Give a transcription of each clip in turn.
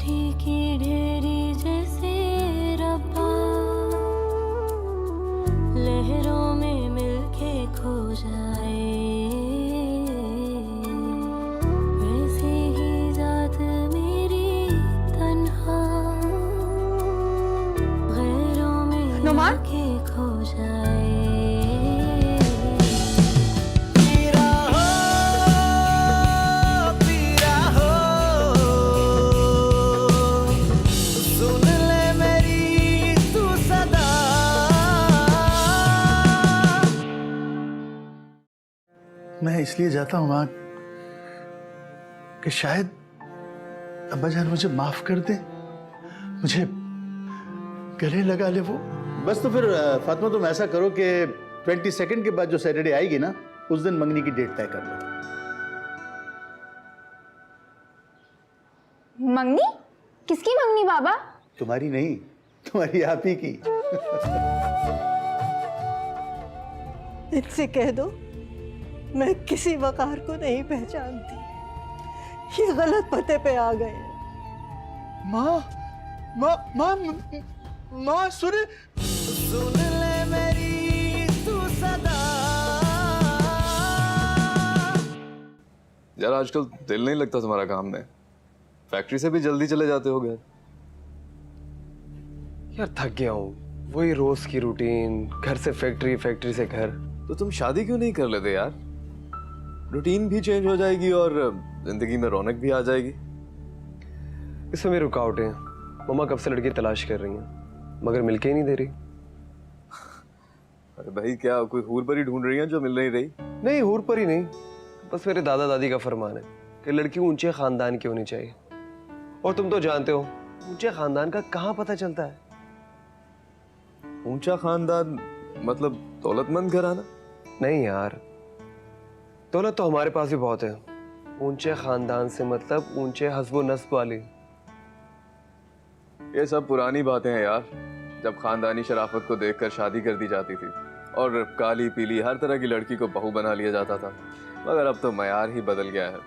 मिट्टी की ढेरी जैसे रब्बा, लहरों में मिलके खो जाए, वैसे ही जात मेरी तन्हा, गैरों में नुमान? आके खो जाए। मैं इसलिए जाता हूँ वहां कि शायद अब्बा जान मुझे माफ कर दे, मुझे गले लगा ले वो। बस तो फिर फातिमा तुम ऐसा करो कि 22 के बाद जो सैटरडे आएगी ना, उस दिन मंगनी की डेट तय कर लो। मंगनी? किसकी मंगनी बाबा? तुम्हारी नहीं, तुम्हारी आप ही की। इनसे कह दो मैं किसी वकार को नहीं पहचानती, ये गलत पते पे आ गए। माँ माँ माँ माँ सुन ले मेरी तू सदा। यार आजकल दिल नहीं लगता तुम्हारा काम में, फैक्ट्री से भी जल्दी चले जाते हो घर। यार थक गया हूँ, वही रोज की रूटीन, घर से फैक्ट्री, फैक्ट्री से घर। तो तुम शादी क्यों नहीं कर लेते यार? रूटीन भी चेंज हो जाएगी और जिंदगी में रौनक भी आ जाएगी। इसमें मेरी रुकावट है। मम्मा कब से लड़की तलाश कर रही हैं, मगर मिलके ही नहीं दे रही। अरे भाई क्या कोई हूर परी ढूंढ रही है जो मिल नहीं रही? नहीं, हूर पर ही नहीं, बस मेरे दादा दादी का फरमान है कि लड़की ऊंचे खानदान की होनी चाहिए। और तुम तो जानते हो ऊंचे खानदान का कहाँ पता चलता है। ऊंचा खानदान मतलब दौलतमंद घराना? नहीं यार, दौलत तो हमारे पास भी बहुत है। ऊंचे खानदान से मतलब ऊंचे हस्ब नस्ब वाली। ये सब पुरानी बातें हैं यार, जब खानदानी शराफत को देखकर शादी कर दी जाती थी और काली पीली हर तरह की लड़की को बहू बना लिया जाता था। मगर अब तो मयार ही बदल गया है।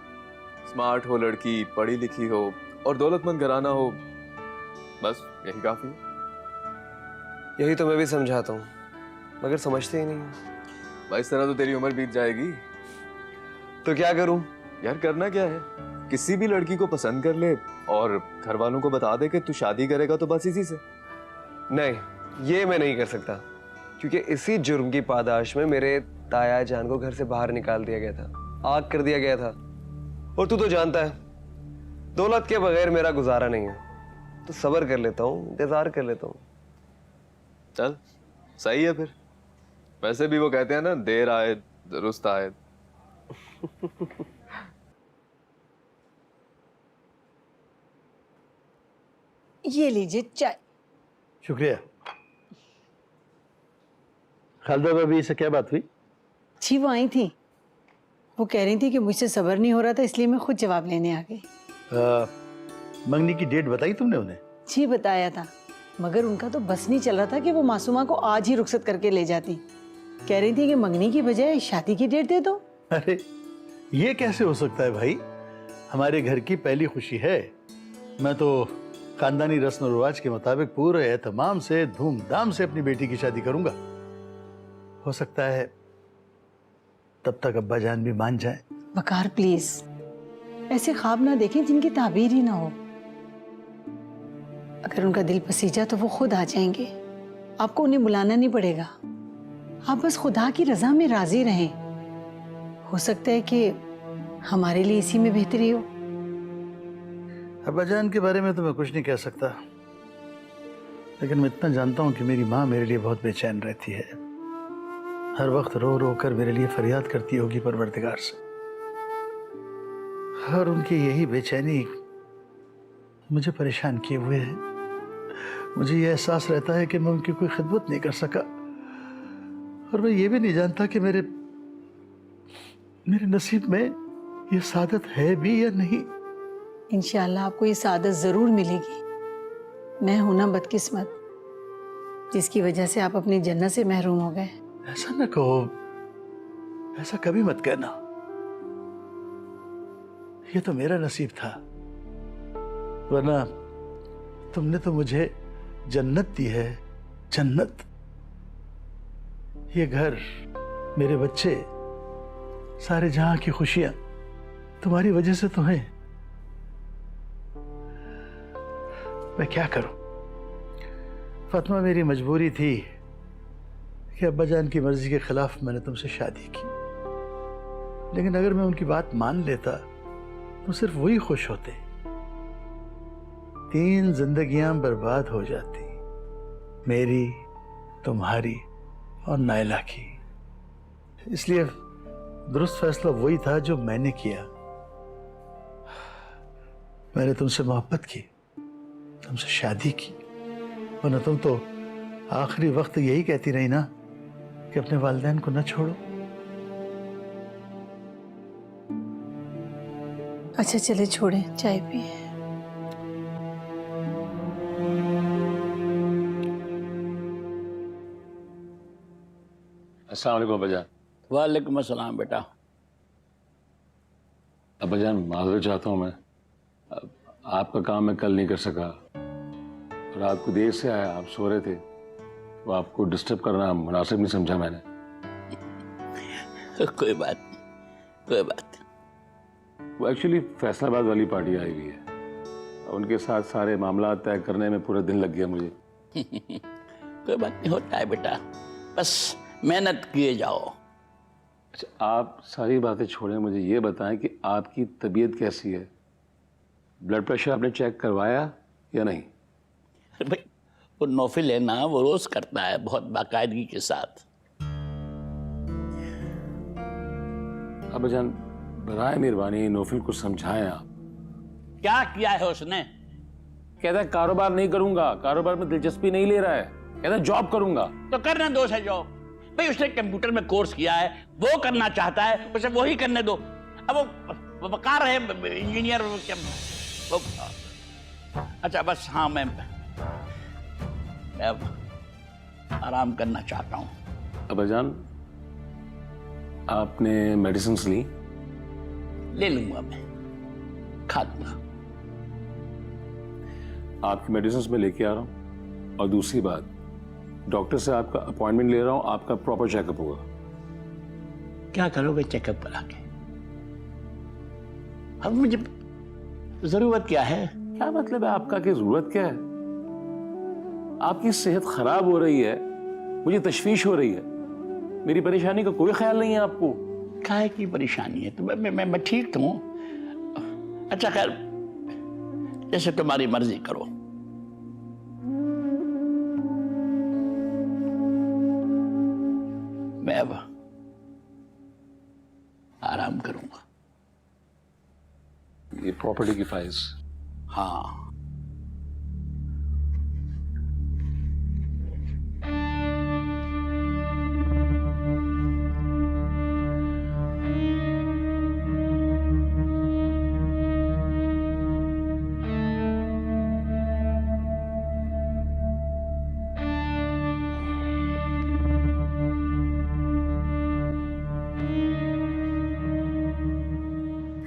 स्मार्ट हो लड़की, पढ़ी लिखी हो और दौलतमंद घराना हो, बस यही काफी है। यही तो मैं भी समझाता हूँ, मगर समझते ही नहीं। भाई इस तरह तो तेरी उम्र बीत जाएगी। तो क्या करूं? यार करना क्या है, किसी भी लड़की को पसंद कर ले और घर वालों को बता दे कि तू शादी करेगा, तो बस इसी से। नहीं, ये मैं नहीं कर सकता, क्योंकि इसी जुर्म की पादाश में मेरे ताया जान को घर से बाहर निकाल दिया गया था, आग कर दिया गया था। और तू तो जानता है दौलत के बगैर मेरा गुजारा नहीं है। तो सब्र कर लेता हूँ, इंतजार कर लेता हूँ। चल सही है फिर। वैसे भी वो कहते हैं ना, देर आए दुरुस्त आए। ये लीजिए चाय। शुक्रिया। खालदा भाभी से क्या बात हुई? जी वो आई थी, वो कह रही थी कि मुझसे सब्र नहीं हो रहा था, इसलिए मैं खुद जवाब लेने आ गई। मंगनी की डेट बताई तुमने उन्हें? जी बताया था, मगर उनका तो बस नहीं चल रहा था कि वो मासूमा को आज ही रुखसत करके ले जाती। कह रही थी कि मंगनी की बजाय शादी की डेट दे दो। अरे ये कैसे हो सकता है भाई, हमारे घर की पहली खुशी है। मैं तो खानदानी रस्म और रिवाज के मुताबिक पूरे एहतमाम से, धूमधाम से अपनी बेटी की शादी करूंगा। हो सकता है तब तक अब्बा जान भी मान जाए। वकार प्लीज, ऐसे ख्वाब ना देखें जिनकी ताबीर ही ना हो। अगर उनका दिल पसीजा तो वो खुद आ जाएंगे, आपको उन्हें बुलाना नहीं पड़ेगा। आप बस खुदा की रजा में राजी रहें। हो सकता है कि हमारे लिए इसी में बेहतरी हो। अब्बा जान के बारे में तो मैं कुछ नहीं कह सकता, लेकिन मैं इतना जानता हूँ कि मेरी माँ मेरे लिए बहुत बेचैन रहती है। हर वक्त रो रो कर मेरे लिए फरियाद करती होगी परवरदिगार से। और उनकी यही बेचैनी मुझे परेशान किए हुए है। मुझे यह एहसास रहता है कि मैं उनकी कोई खिदमत नहीं कर सका, और मैं ये भी नहीं जानता कि मेरे नसीब में ये सादत है भी या नहीं। इंशाअल्लाह आपको ये सादत जरूर मिलेगी। मैं हूं ना बदकिस्मत, जिसकी वजह से आप अपनी जन्नत से महरूम हो गए। ऐसा न कहो, ऐसा कभी मत कहना। ये तो मेरा नसीब था, वरना तुमने तो मुझे जन्नत दी है, जन्नत। ये घर, मेरे बच्चे, सारे जहां की खुशियां तुम्हारी वजह से तो हैं। मैं क्या करूं? फातिमा, मेरी मजबूरी थी कि अब्बा जान की मर्जी के खिलाफ मैंने तुमसे शादी की, लेकिन अगर मैं उनकी बात मान लेता तो सिर्फ वही खुश होते। 3 जिंदगियां बर्बाद हो जाती, मेरी, तुम्हारी और नायला की। इसलिए दुरुस्त फैसला वही था जो मैंने किया। मैंने तुमसे मोहब्बत की, तुमसे शादी की, वरना तुम तो आखिरी वक्त यही कहती रही ना कि अपने वालिदैन को न छोड़ो। अच्छा चले, छोड़ें, चाय पिए। अस्सलाम वालेकुम अब्बाजान। वालेकुम अस्सलाम बेटा। अब्बाजान माजरत चाहता हूँ मैं, आपका काम मैं कल नहीं कर सका, रात को देर से आया, आप सो रहे थे, तो आपको डिस्टर्ब करना मुनासिब नहीं समझा मैंने। कोई बात नहीं, कोई बात नहीं। वो एक्चुअली फैसलाबाद वाली पार्टी आई हुई है, उनके साथ सारे मामला तय करने में पूरा दिन लग गया मुझे। कोई बात नहीं, होता है बेटा, बस मेहनत किए जाओ। अच्छा, आप सारी बातें छोड़ें, मुझे ये बताएं कि आपकी तबीयत कैसी है? ब्लड प्रेशर आपने चेक करवाया या नहीं? भाई वो नौफिल है ना, वो रोज करता है बहुत बाकायदगी के साथ। अब्बाजान बराए मेहरबानी नौफिल को समझाएं आप। क्या किया है उसने? कहता है कारोबार नहीं करूंगा, कारोबार में दिलचस्पी नहीं ले रहा है, कहता है जॉब करूंगा। तो करने दो उसे जॉब। भाई उसने कंप्यूटर में कोर्स किया है, वो करना चाहता है, उसे वही करने दो। अब वो वकार है इंजीनियर वो, अच्छा बस हाँ, मैं अब आराम करना चाहता हूँ। अब्बाजान आपने मेडिसिन ली? ले लूंगा, मैं खा लूंगा। आपकी मेडिसिन में लेके आ रहा हूँ, और दूसरी बात, डॉक्टर से आपका अपॉइंटमेंट ले रहा हूँ, आपका प्रॉपर चेकअप होगा। क्या करोगे चेकअप करा के? अब मुझे जरूरत क्या है? क्या मतलब है आपका कि जरूरत क्या है? आपकी सेहत खराब हो रही है, मुझे तशवीश हो रही है, मेरी परेशानी का कोई ख्याल नहीं है आपको। काहे की परेशानी है? तो मैं ठीक तो हूँ। अच्छा खैर, जैसे तुम्हारी मर्जी करो। मैं अब आराम करूंगा। ये प्रॉपर्टी की फाइल्स? हाँ,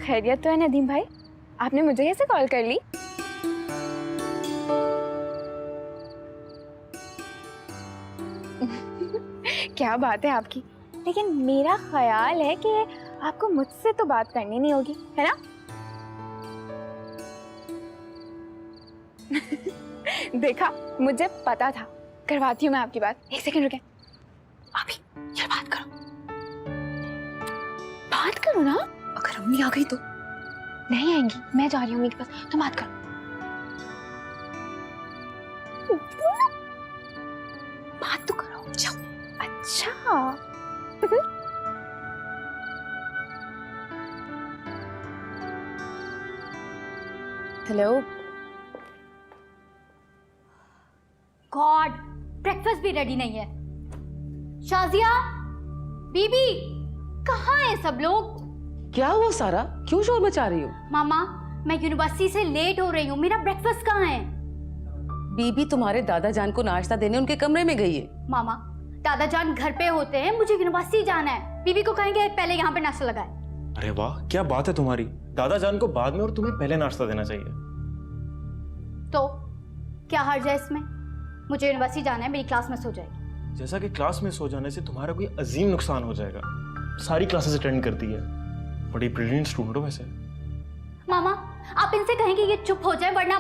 खैरियत तो है नदीम भाई? आपने मुझे कैसे कॉल कर ली? क्या बात है आपकी, लेकिन मेरा ख्याल है कि आपको मुझसे तो बात करनी नहीं होगी, है ना? देखा, मुझे पता था। करवाती हूँ मैं आपकी बात। 1 सेकंड रुके। अभी चल बात करो, बात करो ना। अगर अम्मी आ गई तो? नहीं आएंगी, मैं जा रही हूँ अम्मी के पास, तुम बात करो। बात तो करो, जाओ। अच्छा हेलो। गॉड, ब्रेकफास्ट भी रेडी नहीं है। शाजिया, बीबी, कहाँ हैं सब लोग? क्या हुआ सारा, क्यों शोर मचा रही हो? मामा, मैं यूनिवर्सिटी से लेट हो रही हूँ, मेरा ब्रेकफास्ट कहाँ है? बीबी तुम्हारे दादा जान को नाश्ता देने उनके कमरे में गई है। मामा, दादा जान घर पे होते हैं, मुझे यूनिवर्सिटी जाना है। बीबी को कहेंगे पहले यहाँ पे नाश्ता लगाए। अरे वाह, क्या बात है तुम्हारी। दादा जान को बाद में और तुम्हें पहले नाश्ता देना चाहिए। क्या हर्ज है इसमें? मुझे यूनिवर्सिटी जाना है, मेरी क्लास मिस हो जाएगी। जैसा कि क्लास मिस हो जाने से तुम्हारा कोई अजीम नुकसान हो जाएगा। सारी क्लासेस अटेंड करती है, बड़ी ब्रिलियंट स्टूडेंट हो वैसे। मामा, आप इनसे कहें कि ये चुप हो जाए, वरना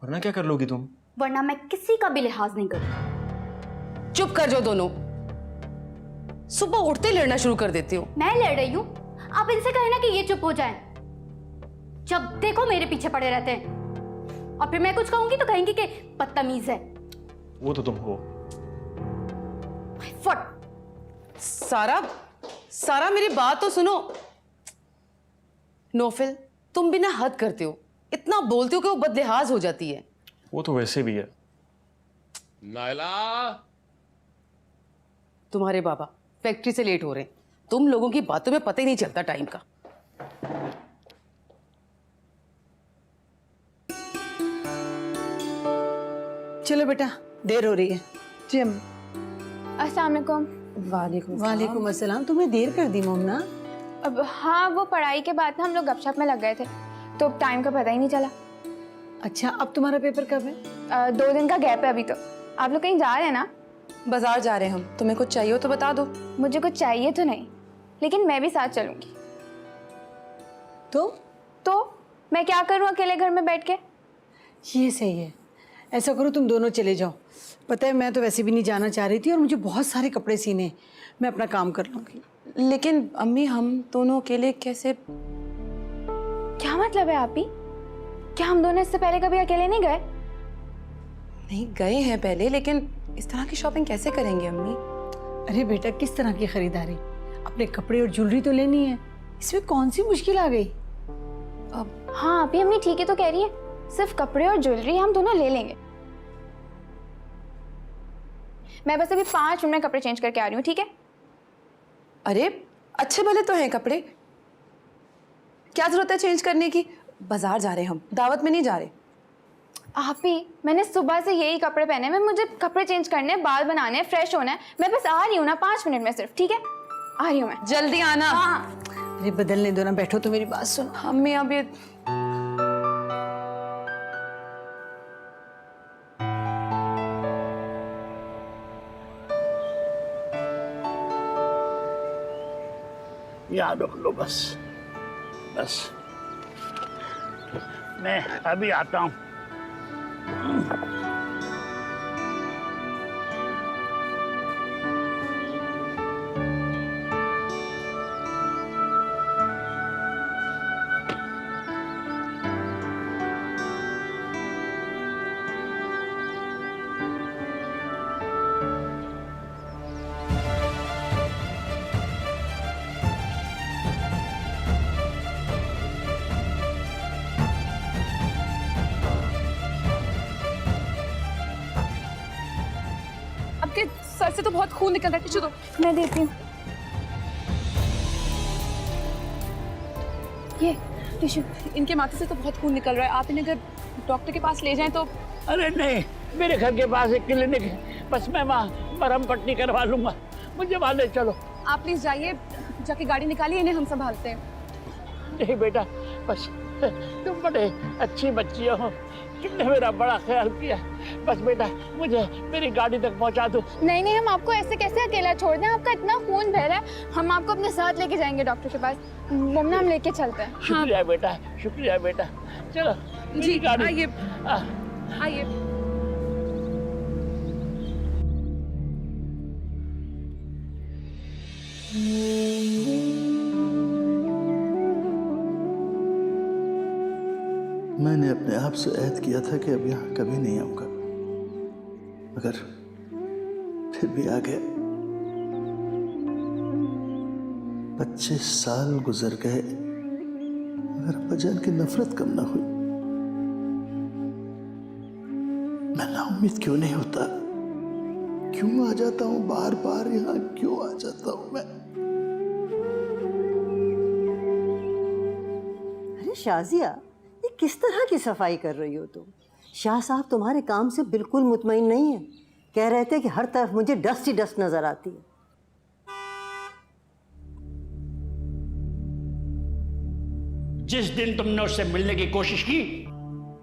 वरना क्या कर लोगी तुम? वरना मैं किसी का भी लिहाज नहीं करूंगी। चुप कर जाओ दोनों, सुबह उठते ही लड़ना शुरू कर देती हो। मैं लड़ रही हूँ? आप इनसे कहें ना कि ये चुप हो जाएं। जब देखो मेरे पीछे पड़े रहते हैं, और फिर मैं कुछ कहूंगी तो कहेंगी कि बदतमीज है। वो तो तुम हो। फट। सारा मेरी बात तो सुनो। नौफिल, तुम भी ना हद करते हो, इतना बोलते हो कि वो बदलिहाज हो जाती है। वो तो वैसे भी है। नायला, तुम्हारे बाबा फैक्ट्री से लेट हो रहे हैं, तुम लोगों की बातों में पता ही नहीं चलता टाइम का। चलो बेटा, देर हो रही है। जी अम्मी। अस्सलाम वालेकुम। वालेकुम अस्सलाम। तुमने देर कर दी मोमना। अब हाँ, वो पढ़ाई के बाद ना हम लोग गपशप में लग गए थे, तो टाइम का पता ही नहीं चला। अच्छा, अब तुम्हारा पेपर कब है? 2 दिन का गैप है अभी तो। आप लोग कहीं जा रहे हैं ना? बाजार जा रहे हैं हम, तुम्हें कुछ चाहिए हो तो बता दो। मुझे कुछ चाहिए तो नहीं, लेकिन मैं भी साथ चलूंगी। तो मैं क्या करूं अकेले घर में बैठ के? ये सही है, ऐसा करो तुम दोनों चले जाओ। पता है मैं तो वैसे भी नहीं जाना चाह रही थी, और मुझे बहुत सारे कपड़े सीने हैं, मैं अपना काम कर लूँगी। लेकिन अम्मी, हम दोनों अकेले कैसे? क्या मतलब है आप ही? क्या हम दोनों इससे पहले कभी अकेले नहीं गए? नहीं गए हैं पहले, लेकिन इस तरह की शॉपिंग कैसे करेंगे अम्मी? अरे बेटा, किस तरह की खरीदारी? अपने कपड़े और ज्वेलरी तो लेनी है, इसमें कौन सी मुश्किल आ गई? अब हाँ, अभी अम्मी ठीक है तो कह रही है, सिर्फ कपड़े और ज्वेलरी हम दोनों ले लेंगे। मैं बस अभी 5 मिनट में कपड़े चेंज करके आ रही हूँ, ठीक है? अरे अच्छे भले तो हैं कपड़े, क्या जरूरत है चेंज करने की? बाजार जा रहे हैं हम, दावत में नहीं जा रहे। आप ही, मैंने सुबह से यही कपड़े पहने हैं, मुझे कपड़े चेंज करने, बाल बनाने, फ्रेश होना है। मैं बस आ रही हूँ ना 5 मिनट में सिर्फ, ठीक है? आ रही हूँ मैं। जल्दी आना। हाँ। अरे बदलने दो ना, बैठो तो मेरी बात सुनो। अम्मी अब ये याद रख लो बस। मैं अभी आता हूँ। आपके सर से तो बहुत खून निकल रहा है, टिश्यू दो। मैं देती हूँ। ये टिश्यू। इनके माथे से तो बहुत खून निकल रहा है, आप इन्हें अगर डॉक्टर के पास ले जाएं तो। अरे नहीं, मेरे घर के पास एक क्लिनिक है, बस मैं वहाँ मरहम पट्टी करवा लूंगा। मुझे वहाँ ले चलो। आप प्लीज जाइए, जाके गाड़ी निकालिए, इन्हें हम संभालते हैं। नहीं बेटा, बस तुम बड़े अच्छी बच्ची हो, तुमने मेरा बड़ा ख्याल किया। बस बेटा, मुझे मेरी गाड़ी तक पहुंचा दो। नहीं, हम आपको ऐसे कैसे अकेला छोड़ दें? आपका इतना खून बह रहा है, हम आपको अपने साथ लेके जाएंगे डॉक्टर के पास। मुमना, हम लेके चलते हैं। शुक्रिया बेटा, शुक्रिया बेटा। चलो जी, गाड़ी। आइए आइए। मैंने अपने आप से ऐद किया था कि अब यहाँ कभी नहीं आऊंगा, मगर फिर भी आ गया। 25 साल गुजर गए, मगर अब्बाजान की नफरत कम ना हुई। मैं नाउम्मीद क्यों नहीं होता? क्यों आ जाता हूँ बार बार यहाँ? क्यों आ जाता हूँ मैं? अरे शाजिया, ये किस तरह की सफाई कर रही हो तुम? शाह साहब तुम्हारे काम से बिल्कुल मुतमईन नहीं है, कह रहे थे कि हर तरफ मुझे डस्ट ही डस्ट नजर आती है। जिस दिन तुमने उससे मिलने की कोशिश की,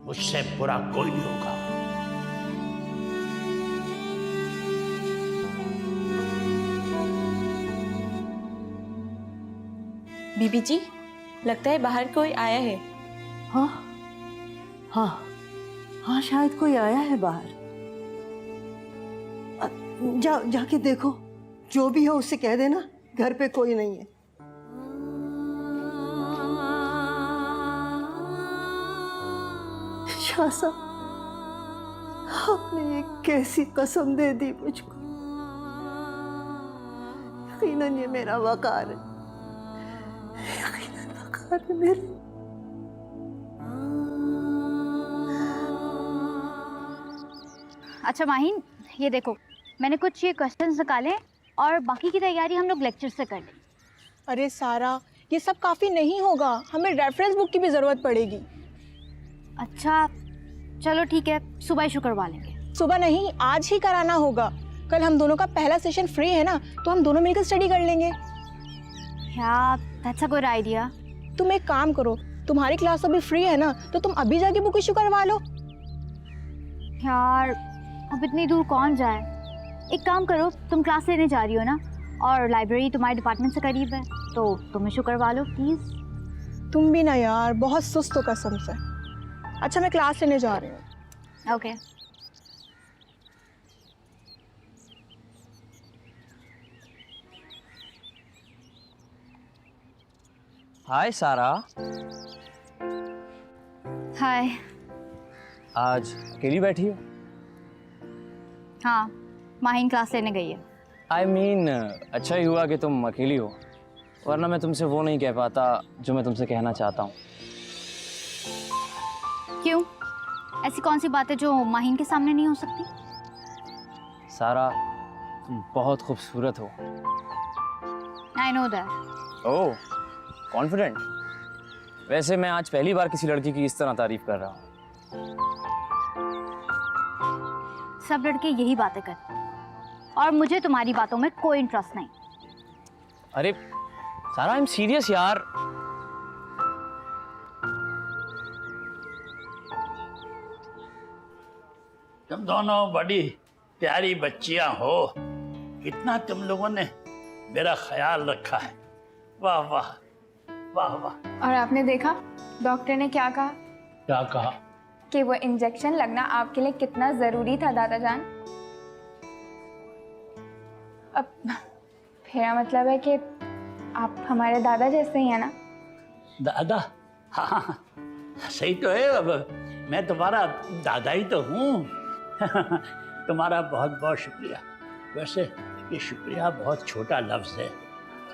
मुझसे बुरा कोई नहीं होगा। बीबी जी, लगता है बाहर कोई आया है। हाँ हाँ हाँ, शायद कोई आया है बाहर। जाके देखो, जो भी हो उससे कह देना घर पे कोई नहीं है। शाह साहब, आपने ये कैसी कसम दे दी मुझको। यकीनन ये मेरा वकार है, यकीनन वकार है मेरे। अच्छा माहिन, ये देखो मैंने कुछ ये क्वेश्चंस निकाले और बाकी की तैयारी हम लोग लेक्चर से कर लेंगे। अरे सारा, ये सब काफ़ी नहीं होगा, हमें रेफरेंस बुक की भी ज़रूरत पड़ेगी। अच्छा चलो ठीक है, सुबह इशू करवा लेंगे। सुबह नहीं, आज ही कराना होगा। कल हम दोनों का पहला सेशन फ्री है ना, तो हम दोनों मिलकर स्टडी कर लेंगे। क्या दैट्स अ गुड आइडिया। तुम एक काम करो, तुम्हारी क्लास अभी फ्री है ना, तो तुम अभी जाके बुक इशू करवा लो। यार अब इतनी दूर कौन जाए। एक काम करो, तुम क्लास लेने जा रही हो ना, और लाइब्रेरी तुम्हारे डिपार्टमेंट से करीब है, तो तुम इशू करवा लो प्लीज़। तुम भी ना यार, बहुत सुस्त हो कसम से। अच्छा मैं क्लास लेने जा रही हूँ। ओके। हाय सारा। हाय। आज अकेली बैठी हो? हाँ, माहिन क्लास लेने गई है। I mean, अच्छा ही हुआ कि तुम अकेली हो, वरना मैं तुमसे वो नहीं कह पाता जो मैं तुमसे कहना चाहता हूँ। क्यों? ऐसी कौन सी बात है जो माहिन के सामने नहीं हो सकती? सारा, तुम बहुत खूबसूरत हो। I know that. Oh, confident. वैसे मैं आज पहली बार किसी लड़की की इस तरह तारीफ कर रहा हूँ। सब लड़के यही बातें करते हैं और मुझे तुम्हारी बातों में कोई इंटरेस्ट नहीं। अरे सारा, आई एम सीरियस यार। तुम दोनों बड़ी प्यारी बच्चियां हो, इतना तुम लोगों ने मेरा ख्याल रखा है। वाह वाह वाह वाह। और आपने देखा डॉक्टर ने क्या कहा? क्या कहा? कि वो इंजेक्शन लगना आपके लिए कितना जरूरी था दादा जान। अब मेरा मतलब है कि आप हमारे दादा जैसे ही हैं ना। दादा? हाँ सही तो है, अब मैं तुम्हारा दादा ही तो हूँ। तुम्हारा बहुत बहुत शुक्रिया। वैसे ये शुक्रिया बहुत छोटा लफ्ज़ है।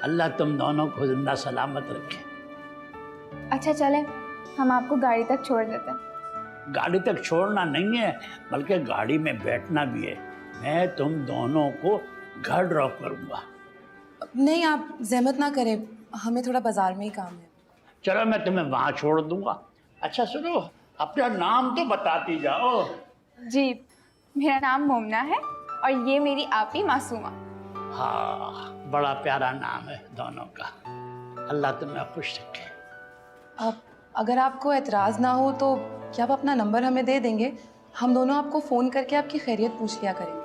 अल्लाह तुम दोनों को जिंदा सलामत रखे। अच्छा चले, हम आपको गाड़ी तक छोड़ देते हैं। गाड़ी तक छोड़ना नहीं है, बल्कि गाड़ी में बैठना भी है। मैं तुम दोनों को घर ड्रॉप करूँगा। नहीं, आप जहमत ना करें, हमें थोड़ा बाजार में ही काम है। चलो मैं तुम्हें वहाँ छोड़ दूँगा। अच्छा सुनो, अपना नाम तो बताती जाओ। जी, मेरा नाम मोमना है और ये मेरी आपी मासूमा। हाँ, बड़ा प्यारा नाम है दोनों का। अल्लाह तुम्हें खुश रखे। आप अगर आपको एतराज़ ना हो तो क्या आप अपना नंबर हमें दे देंगे? हम दोनों आपको फ़ोन करके आपकी खैरियत पूछ लिया करेंगे।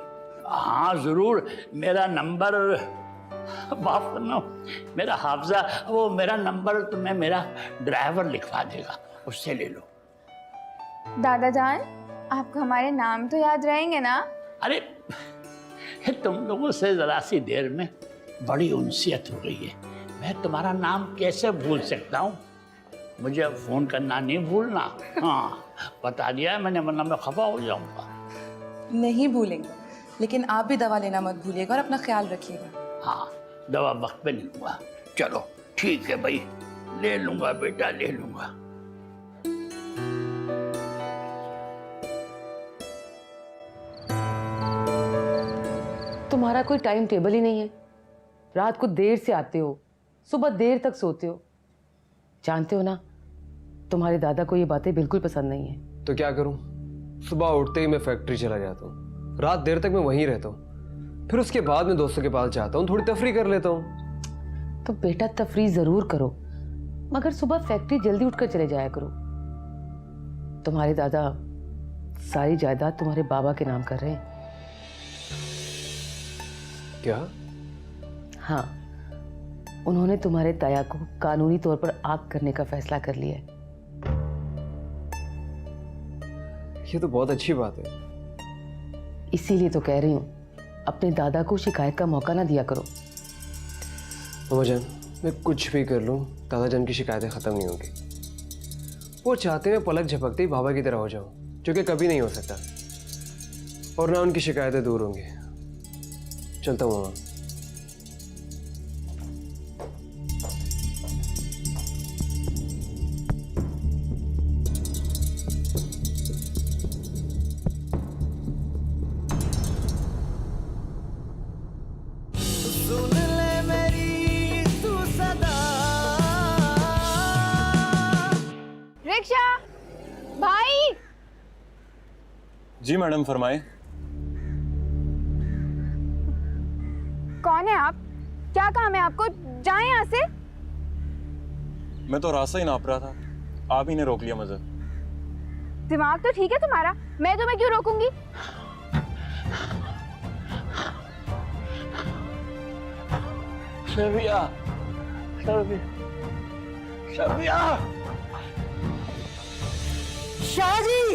हाँ ज़रूर। मेरा नंबर, माफ़ करना, मेरा हाफजा, वो मेरा नंबर तुम्हें मेरा ड्राइवर लिखवा देगा, उससे ले लो। दादा जान, आपको हमारे नाम तो याद रहेंगे ना? अरे तुम लोगों से ज़रा सी देर में बड़ी उनसियत हो गई है, मैं तुम्हारा नाम कैसे भूल सकता हूँ? मुझे फ़ोन करना नहीं भूलना। हाँ बता दिया है मैंने, वरना मैं खफा हो जाऊँगा। नहीं भूलेंगे, लेकिन आप भी दवा लेना मत भूलिएगा और अपना ख्याल रखिएगा। हाँ, दवा वक्त पे ले लूँगा। चलो ठीक है भाई, ले लूँगा बेटा, ले लूँगा। तुम्हारा कोई टाइम टेबल ही नहीं है। रात को देर से आते हो, सुबह देर तक सोते हो। जानते हो ना, तुम्हारे दादा को ये बातें बिल्कुल पसंद नहीं है। तो क्या करूं? सुबह उठते ही मैं फैक्ट्री चला जाता हूँ, रात देर तक मैं वहीं रहता हूँ, फिर उसके बाद मैं दोस्तों के पास जाता हूँ, थोड़ी तफरी कर लेता हूँ। तो बेटा तफरी जरूर करो, मगर सुबह फैक्ट्री जल्दी उठकर चले जाया करो। तुम्हारे दादा सारी जायदाद तुम्हारे बाबा के नाम कर रहे हैं। क्या? हाँ, उन्होंने तुम्हारे ताया को कानूनी तौर पर आग करने का फैसला कर लिया है। ये तो बहुत अच्छी बात है। इसीलिए तो कह रही हूँ, अपने दादा को शिकायत का मौका ना दिया करो। मम्मा जान, मैं कुछ भी कर लूँ, दादा जान की शिकायतें ख़त्म नहीं होंगी। वो चाहते मैं पलक झपकते ही बाबा की तरह हो जाऊँ, जो कि कभी नहीं हो सकता, और ना उनकी शिकायतें दूर होंगी। चलता हूँ मामा। रिक्शा भाई। जी मैडम, फरमाए। कौन है आप? क्या काम है आपको? जाएं यहाँ से। मैं तो रास्ता ही नाप रहा था, आप ही ने रोक लिया मुझे। दिमाग तो ठीक है तुम्हारा, मैं तुम्हें क्यों रोकूंगी? शबिया, शबिया, शाह जी।